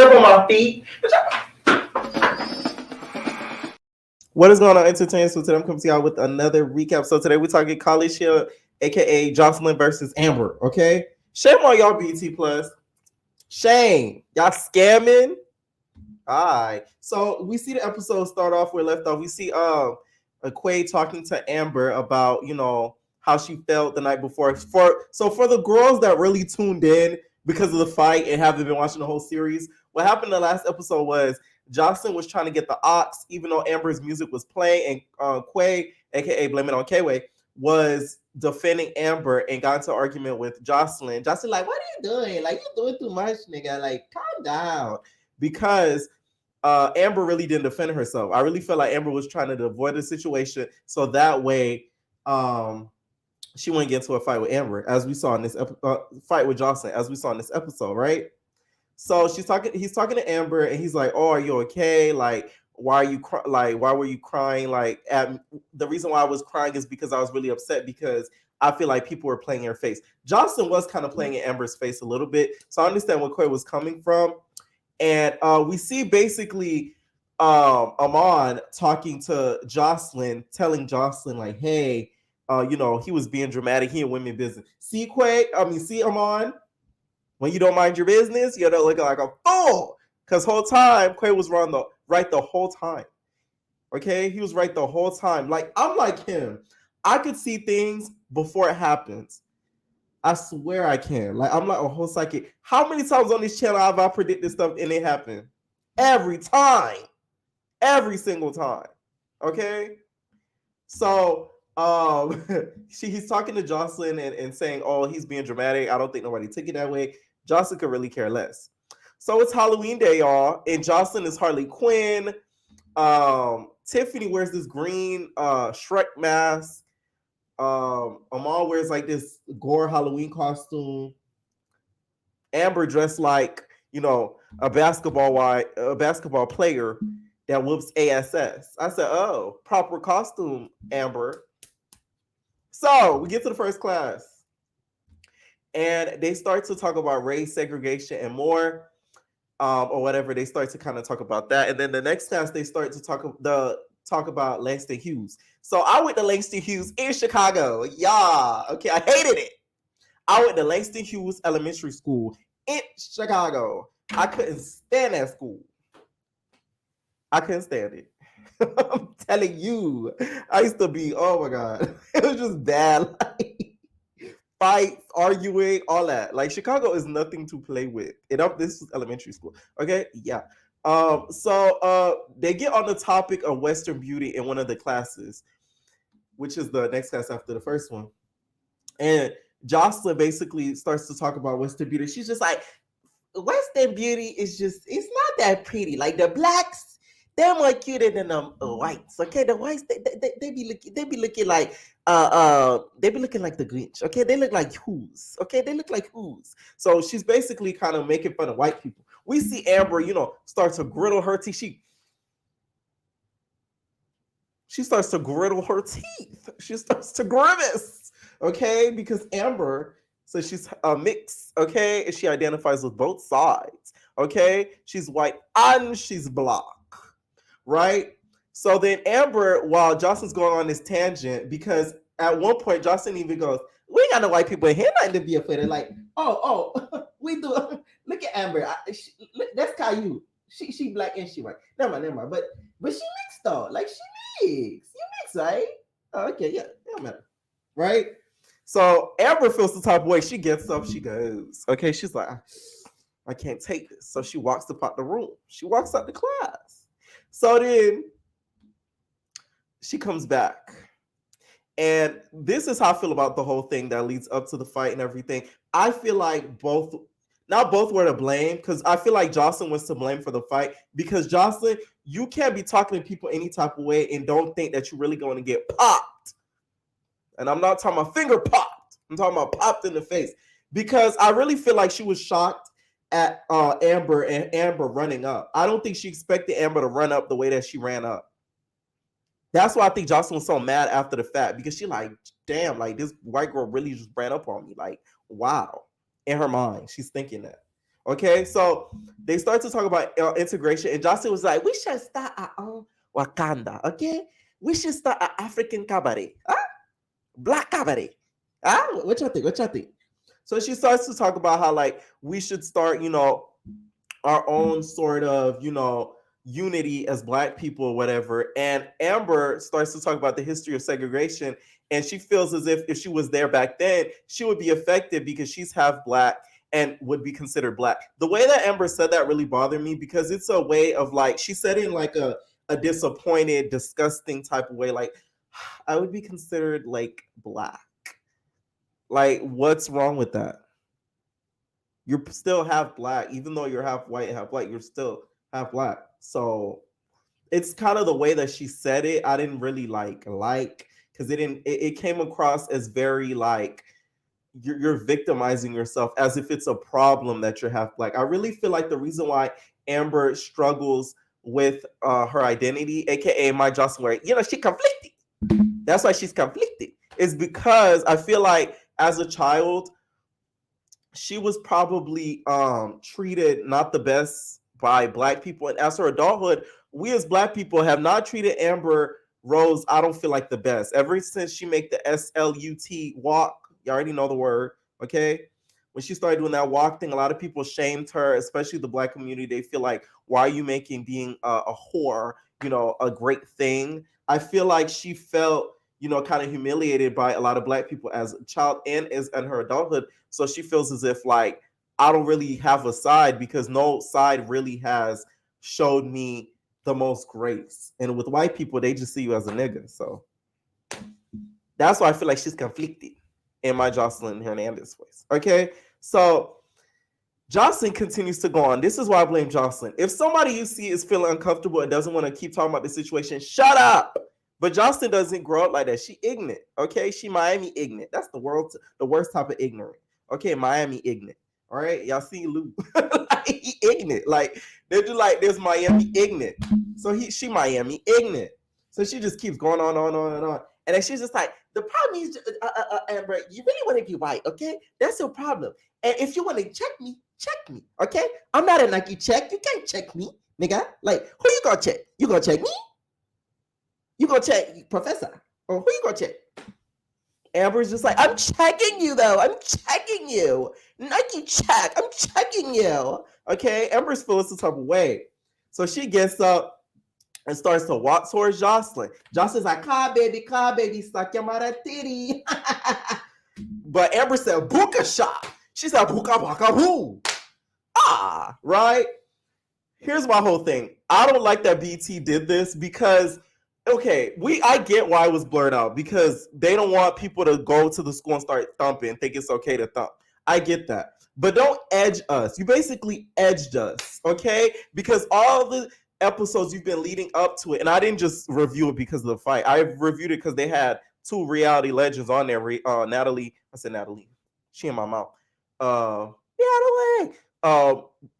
step on my feet. What is going on, entertainment? So today I'm coming to y'all with another recap. So today we're talking College Hill, aka Joseline versus Amber. Okay, shame on y'all, BT Plus. Shame, y'all scamming. All right. So we see the episode start off where left off. We see Quay talking to Amber about how she felt the night before. For the girls that really tuned in because of the fight and haven't been watching the whole series, what happened in the last episode was Jocelyn was trying to get the ox, even though Amber's music was playing, and Quay, aka Blame It on Kway, was defending Amber and got into an argument with Jocelyn. Jocelyn, like, what are you doing? Like, you're doing too much, nigga. Like, calm down. Because Amber really didn't defend herself. I really felt like Amber was trying to avoid the situation so that way she wouldn't get into a fight with Amber, as we saw in this fight with Jocelyn, as we saw in this episode, right? So he's talking to Amber, and he's like, "Oh, are you okay? Like, why are you why were you crying? Like, the reason why I was crying is because I was really upset because I feel like people were playing in her face. Jocelyn was kind of playing in Amber's face a little bit, so I understand where Quay was coming from. And we see basically Amon talking to Jocelyn, telling Jocelyn like, "Hey, he was being dramatic. He in women business. See see Amon." When you don't mind your business, you're not looking like a fool. Because whole time, Quay was right the whole time. Okay? He was right the whole time. Like, I'm like him. I could see things before it happens. I swear I can. Like, I'm like a whole psychic. How many times on this channel have I predicted stuff and it happened? Every time. Every single time. Okay? So, he's talking to Jocelyn and saying, "Oh, he's being dramatic. I don't think nobody took it that way." Jocelyn could really care less. So it's Halloween day, y'all, and Jocelyn is Harley Quinn. Tiffany wears this green Shrek mask. Amal wears like this gore Halloween costume. Amber dressed like a basketball player that whoops ass. I said, "Oh, proper costume, Amber." So we get to the first class, and they start to talk about race segregation and more, or whatever. They start to kind of talk about that, and then the next class they start to talk about Langston Hughes. So I went to Langston Hughes in Chicago. Yeah, okay, I hated it. I went to Langston Hughes Elementary School in Chicago. I couldn't stand that school. I couldn't stand it. I'm telling you, I used to be, oh my God, it was just bad. Like, fights, arguing, all that. Like, Chicago is nothing to play with. This is elementary school. Okay, yeah. So they get on the topic of Western beauty in one of the classes, which is the next class after the first one. And Jocelyn basically starts to talk about Western beauty. She's just like, Western beauty is just, it's not that pretty. Like, the blacks, they're more cuter than the whites. Okay, the whites they be looking like they be looking like the Grinch. Okay, they look like who's. Okay, they look like who's. So she's basically kind of making fun of white people. We see Amber, start to griddle her teeth. She starts to griddle her teeth. She starts to grimace. Okay, because Amber says she's a mix. Okay, and she identifies with both sides. Okay, she's white and she's black. Right? So then Amber, while Jocelyn's going on this tangent, because at one point Jocelyn even goes, "We ain't got no white people in here, nothing to be afraid of." Like, oh, we do. Look at Amber. That's Caillou. She black and she white. Never mind. But she mixed though. Like, she mixed. You mix, right? Oh, okay, yeah, it don't matter. Right? So Amber feels the type of way. She gets up, she goes. Okay, she's like, I can't take this. So she walks out the room. She walks out the class. So then she comes back. And this is how I feel about the whole thing that leads up to the fight and everything. I feel like not both were to blame, because I feel like Jocelyn was to blame for the fight. Because Jocelyn, you can't be talking to people any type of way and don't think that you're really going to get popped. And I'm not talking about finger popped. I'm talking about popped in the face. Because I really feel like she was shocked at Amber and Amber running up. I don't think she expected Amber to run up the way that she ran up. That's why I think Jocelyn was so mad after the fact, because she like, damn, like, this white girl really just ran up on me. Like, wow. In her mind, she's thinking that. Okay, so they start to talk about integration, and Jocelyn was like, "We should start our own Wakanda, okay? We should start an African cabaret, huh? Black cabaret, huh? What y'all think? What y'all think?" So she starts to talk about how like we should start, our own sort of, unity as black people or whatever. And Amber starts to talk about the history of segregation. And she feels as if she was there back then, she would be affected because she's half black and would be considered black. The way that Amber said that really bothered me because it's a way of like, she said it in like a disappointed, disgusting type of way. Like, I would be considered like black. Like, what's wrong with that? You're still half black, even though you're half white and half black, you're still half black. So it's kind of the way that she said it. I didn't really like because it came across as very like you're victimizing yourself as if it's a problem that you're half black. I really feel like the reason why Amber struggles with her identity, aka my Jocelyn, she conflicted. That's why she's conflicted. Is because I feel like as a child, she was probably treated not the best by black people, and as her adulthood, we as black people have not treated Amber Rose, I don't feel like, the best ever since she made the SLUT walk. You already know the word. Okay, when she started doing that walk thing, a lot of people shamed her, especially the black community. They feel like, why are you making being a whore, a great thing? I feel like she felt, kind of humiliated by a lot of black people as a child and as in her adulthood. So she feels as if like I don't really have a side because no side really has showed me the most grace. And with white people, they just see you as a nigga. So that's why I feel like she's conflicted in my Jocelyn Hernandez voice. Okay. So Jocelyn continues to go on. This is why I blame Jocelyn. If somebody you see is feeling uncomfortable and doesn't want to keep talking about the situation, shut up. But Jocelyn doesn't grow up like that. She ignorant. Okay. She Miami ignorant. That's the worst type of ignorant. Okay, Miami ignorant. All right, y'all see Lou. Like, he ignorant. Like they do like this Miami ignorant. So she Miami ignorant. So she just keeps going on and on. And then she's just like, the problem is, Amber, you really want to be white, okay? That's your problem. And if you want to check me, okay? I'm not a Nike check. You can't check me, nigga. Like, who you gonna check? You gonna check me? You gonna check Professor? Or who you gonna check? Amber's just like, I'm checking you though. I'm checking you. Nike check. I'm checking you. Okay. Amber's feeling some type of way. So she gets up and starts to walk towards Jocelyn. Jocelyn's like, car baby, suck your mother titty. But Amber said, buka shot. She said, buka baka boo. Ah, right? Here's my whole thing. I don't like that BT did this because okay, I get why it was blurred out because they don't want people to go to the school and start thumping and think it's okay to thump. I get that. But don't edge us. You basically edged us, okay? Because all the episodes you've been leading up to it, and I didn't just review it because of the fight. I reviewed it because they had two reality legends on there. Natalie, I said Natalie. She in my mouth. Natalie.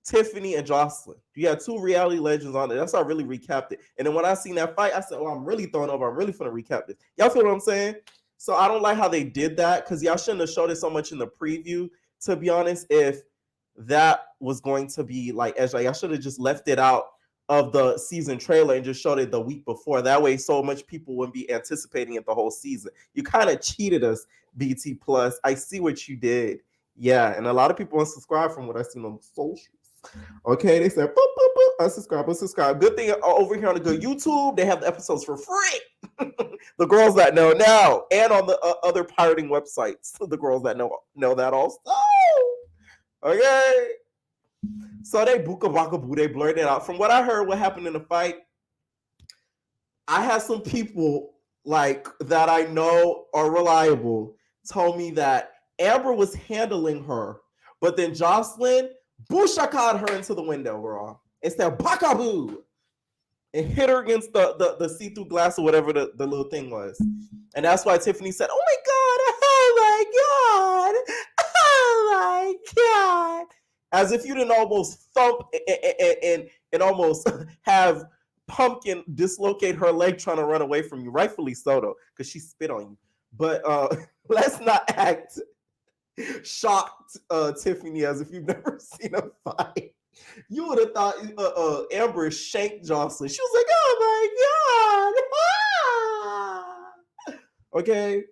Tiffany and Jocelyn. You had two reality legends on it. That's how I really recapped it. And then when I seen that fight, I said, "Oh, I'm really throwing over. I'm really finna recap this." Y'all feel what I'm saying? So I don't like how they did that because y'all shouldn't have showed it so much in the preview. To be honest, if that was going to be like Ezra, y'all should have just left it out of the season trailer and just showed it the week before. That way, so much people wouldn't be anticipating it the whole season. You kind of cheated us, BT Plus. I see what you did. Yeah, and a lot of people unsubscribe from what I seen on the socials. Okay, they said, boop, boop, boop, unsubscribe. Good thing over here on the good YouTube, they have the episodes for free. The girls that know now, and on the other pirating websites, the girls that know that also. Okay, so they buka baka boo, they blurred it out. From what I heard, what happened in the fight, I had some people like that I know are reliable told me that Amber was handling her, but then Jocelyn bushakad her into the window, girl. Instead, bakaboo, and hit her against the see-through glass or whatever the little thing was. And that's why Tiffany said, oh my God, oh my God. As if you didn't almost thump and almost have Pumpkin dislocate her leg trying to run away from you. Rightfully so, though, because she spit on you. But let's not act shocked Tiffany as if you've never seen a fight. You would have thought Amber shanked Joseline. She was like, "Oh my god!" Okay,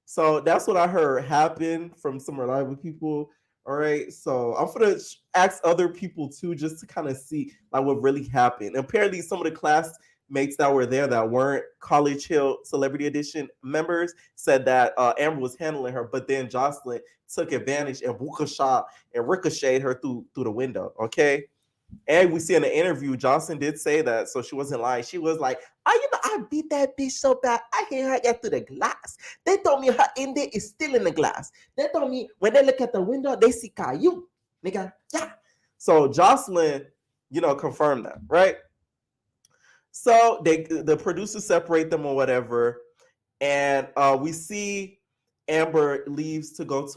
so that's what I heard happened from some reliable people. All right, so I'm gonna ask other people too, just to kind of see like what really happened. Apparently, some of the classmates that were there that weren't College Hill Celebrity Edition members said that Amber was handling her, but then Joseline took advantage and shot and ricocheted her through the window. Okay, and we see in the interview, Johnson did say that, so she wasn't lying. She was like, "Oh, I beat that bitch so bad. I hit her get through the glass. They told me her in there is still in the glass. They told me when they look at the window, they see Caillou, nigga. Yeah." So Jocelyn, confirmed that, right? So the producers separate them or whatever, and we see Amber leaves to go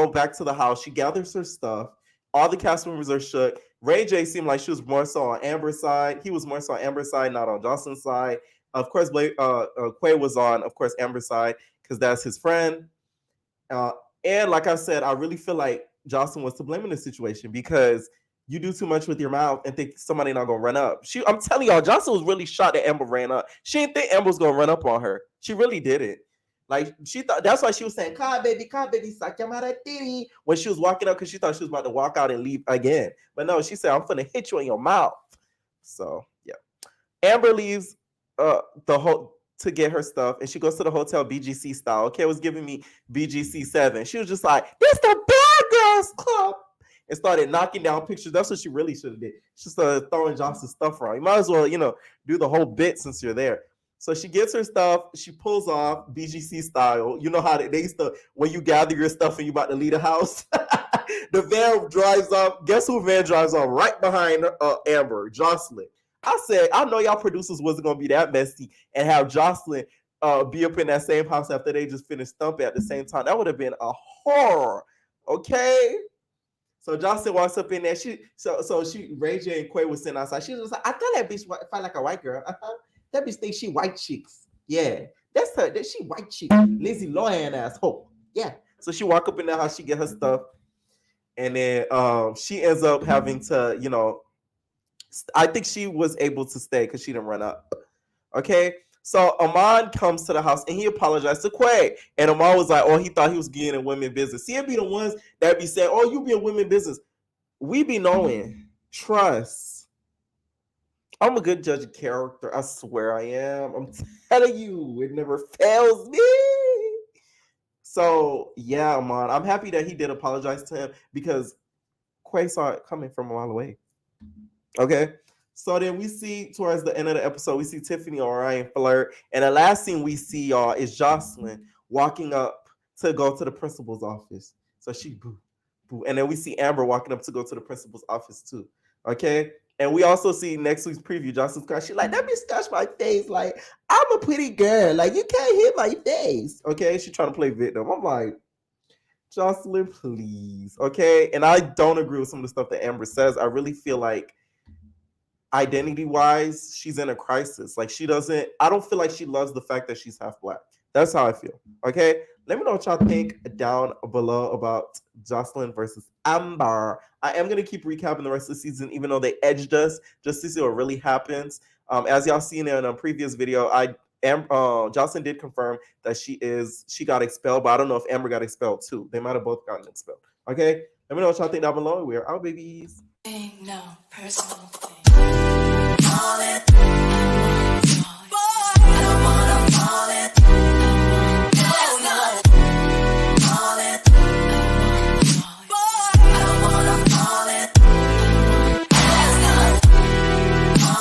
back to the house. She gathers her stuff. All the cast members are shook. Ray J seemed like she was more so on Amber's side. He was more so on Amber's side, not on Jocelyn's side. Of course, Quay was on, of course, Amber's side because that's his friend. Uh, and like I said, I really feel like Jocelyn was to blame in this situation because you do too much with your mouth and think somebody not gonna run up. I'm telling y'all, Jocelyn was really shocked that Amber ran up. She didn't think Amber was gonna run up on her. She really didn't. Like she thought that's why she was saying, car baby, titty," when she was walking up because she thought she was about to walk out and leave again. But no, she said, "I'm gonna hit you in your mouth." So yeah. Amber leaves the whole to get her stuff and she goes to the hotel BGC style. Okay, it was giving me BGC 7. She was just like, "This the bad girls club." And started knocking down pictures. That's what she really should have did. She started throwing Johnson's stuff around. You might as well, do the whole bit since you're there. So she gets her stuff. She pulls off BGC style. You know how they used to, when you gather your stuff and you about to leave the house, the van drives off. Guess who van drives off right behind Amber? Jocelyn. I said, I know y'all producers wasn't going to be that messy and have Jocelyn be up in that same house after they just finished thumping at the same time. That would have been a horror. Okay? So Jocelyn walks up in there. Ray J and Quay was sitting outside. She was like, "I thought that bitch fight like a white girl. That bitch thinks she white chicks. Yeah, that's her. She white chick. Lizzie Lohan asshole. Yeah." So she walk up in the house. She get her stuff, and then she ends up having to, I think she was able to stay because she didn't run up. Okay. So Amon comes to the house and he apologized to Quay. And Amon was like, "Oh, he thought he was getting in women business." See, it be the ones that be saying, "Oh, you be in women business." We be knowing. Trust. I'm a good judge of character. I swear I am. I'm telling you, it never fails me. So yeah, Amon, I'm happy that he did apologize to him because Quay saw it coming from a mile away. Okay. So then we see towards the end of the episode, we see Tiffany and Ryan flirt. And the last scene we see, y'all, is Jocelyn walking up to go to the principal's office. So she boo, boo. And then we see Amber walking up to go to the principal's office too. Okay. And we also see next week's preview, Jocelyn's crush. She's like, "Let me scratch my face. Like, I'm a pretty girl. Like, you can't hit my face." Okay. She's trying to play victim. I'm like, Jocelyn, please. Okay. And I don't agree with some of the stuff that Amber says. I really feel like identity wise, she's in a crisis. Like I don't feel like she loves the fact that she's half black. That's how I feel. Okay. Let me know what y'all think down below about Jocelyn versus Amber. I am going to keep recapping the rest of the season, even though they edged us, just to see what really happens. As y'all seen in a previous video, Jocelyn did confirm that she got expelled, but I don't know if Amber got expelled too. They might have both gotten expelled. Okay. Let me know what y'all think down below. We're out, babies. No personal thing.